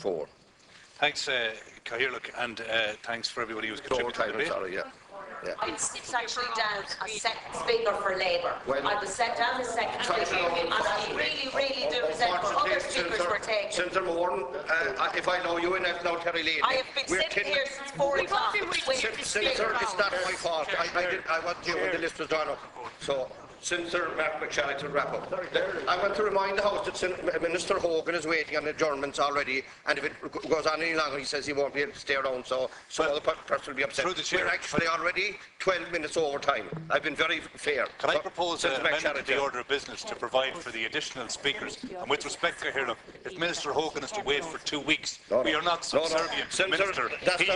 4. Thanks, Cahirlook, and thanks for everybody who's contributed today. Sorry, yeah. Yeah. It's actually down a second speaker for Labour. I was set down a second speaker, and I really do resent what other speakers were taking. Senator Moran, if I know you, and I've known Terry Lee. I have been sitting here since 4 o'clock. Senator, it's not my fault. I want you when the list was drawn up. So, Senator Marc MacSharry to wrap up. I want to remind the House that Minister Hogan is waiting on adjournments already, and if it goes on any longer, he says he won't be able to stay around, so some other person will be upset. We're actually already 12 minutes over time. I've been very fair. Can I propose an amendment to the order of business to provide for the additional speakers? And with respect to here, look, if Minister Hogan is to wait for 2 weeks, we are not subservient to the Minister. That's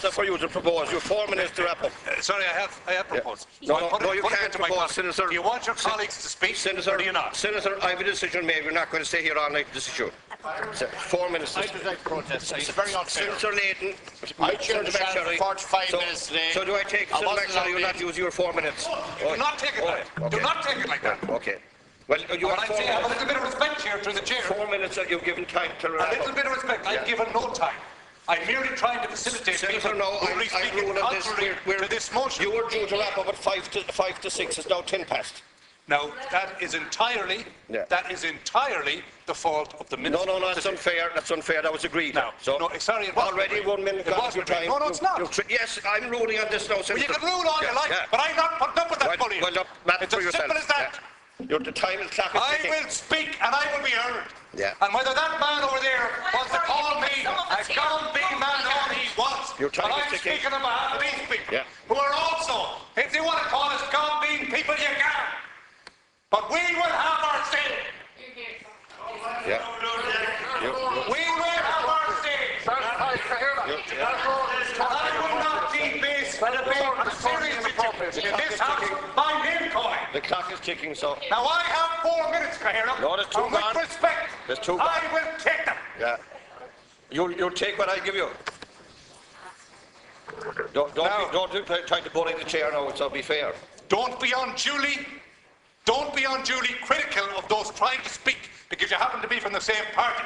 not for you to propose. You have 4 minutes to wrap up. Sorry, I have proposed. No, you can't propose, Senator. Do you want your colleagues to speak, Senator, or do you not? Senator, I have a decision made. We're not going to stay here all night on this issue. 4 minutes. I would like to protest. It's very unfair. Senator Layton, I chaired the Chamber for 45 minutes today. So do I take Senator MacSharry will not use your 4 minutes? Do not take it like that. Do not take it like that. Okay. Well, you have 4 minutes. I have a little bit of respect here to the chair. 4 minutes that you've given time to wrap up. A little bit of respect. I've given no time. I'm merely trying to facilitate Senator, no, I'm ruling on this. To this motion. You were due to wrap up at 5 to 6. It's now 10 past. Now, that is entirely the fault of the Minister. No, that's unfair. That's unfair. That was agreed. No, sorry, it wasn't already agreed. 1 minute gone your time. No, it's not. Yes, I'm ruling on this now, Senator. Well, you can rule all you like, but I'm not putting up with that bullying. Well, look, Matt, it's as simple as that. The time and clock is ticking. I will speak and I will be heard. Yeah. And whether that man over there wants to call me a gone big man or he wants, but I'm speaking on behalf of these people who are also, if you want to call us gone bean people, you can. But we will have our say. Yeah. We will have our say. I will not debase the debate on serious issues in this house by name calling. The clock is ticking, so. Now I have 4 minutes, Cahirlook. No, there's 2 and gone. with respect, There's 2 gone. I will take them. Yeah. You'll take what I give you. Don't try to bully the chair now, so be fair. Don't be unduly critical of those trying to speak because you happen to be from the same party.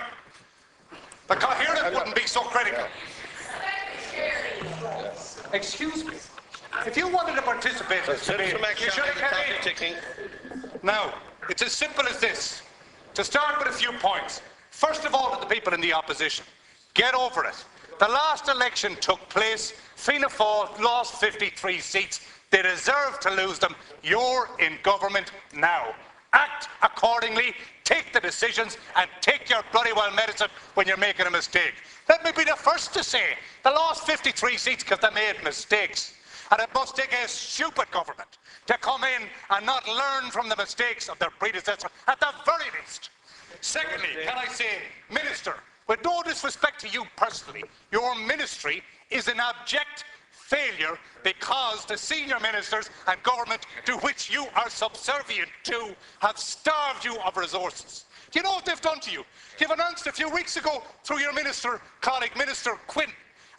The Cahirlook wouldn't be so critical. Excuse me. If you wanted to participate in this debate, you should have come in. Now, it's as simple as this. To start with a few points. First of all, to the people in the opposition, get over it. The last election took place. Fianna Fáil lost 53 seats. They deserve to lose them. You're in government now. Act accordingly, take the decisions, and take your bloody well medicine when you're making a mistake. Let me be the first to say, they lost 53 seats because they made mistakes. And it must take a stupid government to come in and not learn from the mistakes of their predecessor, at the very least. Secondly, can I say, Minister, with no disrespect to you personally, your ministry is an abject failure because the senior ministers and government to which you are subservient to have starved you of resources. Do you know what they've done to you? You've announced a few weeks ago through your colleague Minister Quinn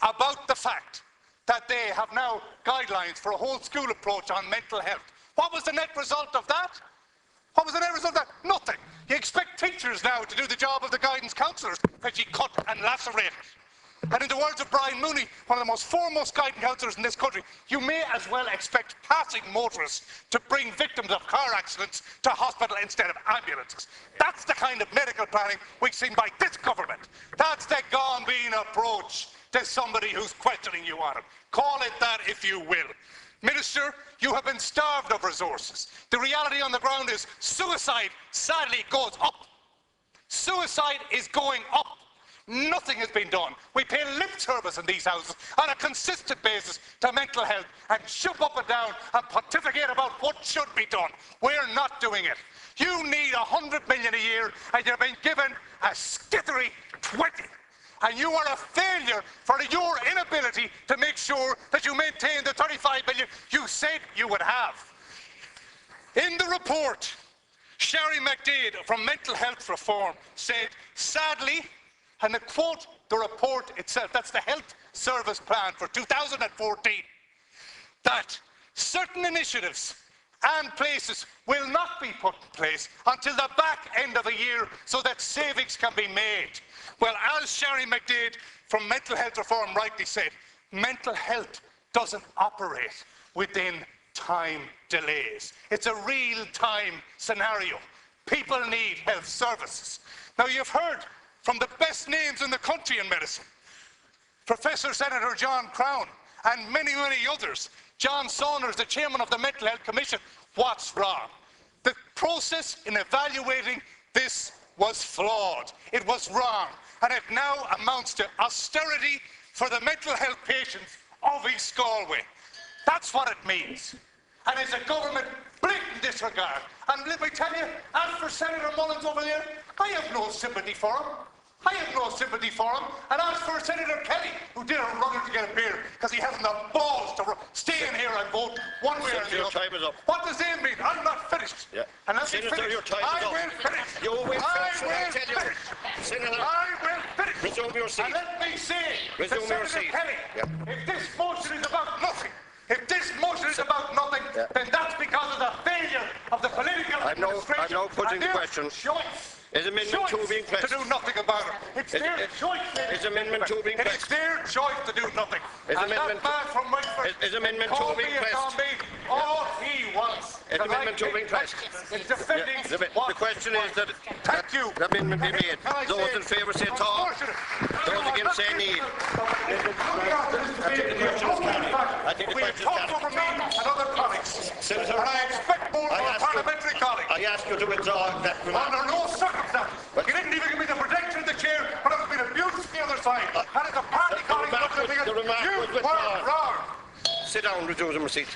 about the fact that they have now guidelines for a whole school approach on mental health. What was the net result of that? What was the net result of that? Nothing. You expect teachers now to do the job of the guidance counsellors, which you cut and lacerated. And in the words of Brian Mooney, one of the most foremost guidance counsellors in this country, you may as well expect passing motorists to bring victims of car accidents to hospital instead of ambulances. That's the kind of medical planning we've seen by this government. That's the gone bean approach to somebody who's questioning you on it. Call it that if you will. Minister, you have been starved of resources. The reality on the ground is suicide, sadly, goes up. Suicide is going up. Nothing has been done. We pay lip service in these houses on a consistent basis to mental health and jump up and down and pontificate about what should be done. We're not doing it. You need 100 million a year and you've been given a skittery 20. And you are a failure for your inability to make sure that you maintain the 35 million you said you would have. In the report, Sherry McDade from Mental Health Reform said, sadly, and I quote the report itself, that's the Health Service Plan for 2014, that certain initiatives and places will not be put in place until the back end of the year so that savings can be made. Well, as Sherry McDade from Mental Health Reform rightly said, mental health doesn't operate within time delays. It's a real-time scenario. People need health services. Now, you've heard from the best names in the country in medicine, Professor Senator John Crown and many, many others. John Saunders, the chairman of the Mental Health Commission. What's wrong? The process in evaluating this was flawed. It was wrong. And it now amounts to austerity for the mental health patients of East Galway. That's what it means. And it's a government blatant disregard. And let me tell you, as for Senator Mullins over there, I have no sympathy for him. I have no sympathy for him. And as for Senator Kelly, who did a runner to get a beer because he hasn't the balls to stay in here and vote one way or the other. Time is up. What does that mean? I'm not finished. Yeah. And let me Senator, finish. your time is up. I will finish. You will finish. Senator, I will finish. Resume your seat. And let me say Resume to your Senator seat. Kelly, Yeah. if this motion is about nothing, then that's because of the failure of the political administration. I'm now putting the question. Choice. Is Amendment 2 being pressed? To do nothing about it. It's their choice. Is Amendment 2 being It is pressed? their choice to do nothing. Is and Amendment that man from Wexford is Amendment 2 being pressed? All he wants. Is Amendment 2 being pressed? Is defending The question is that the amendment be made. Those in favour say tall. Those against say nay. I think the question is carried. I think the We have question is talked carried. over me and other colleagues. Senator, And I expect more from a parliamentary colleague. I ask you to withdraw that remark. Under no circumstances. You didn't even give me the protection of the chair, but it's been abused to the other side. And as a party colleague looking at me, the remark you was were withdrawn. wrong. Sit down, resume your seat.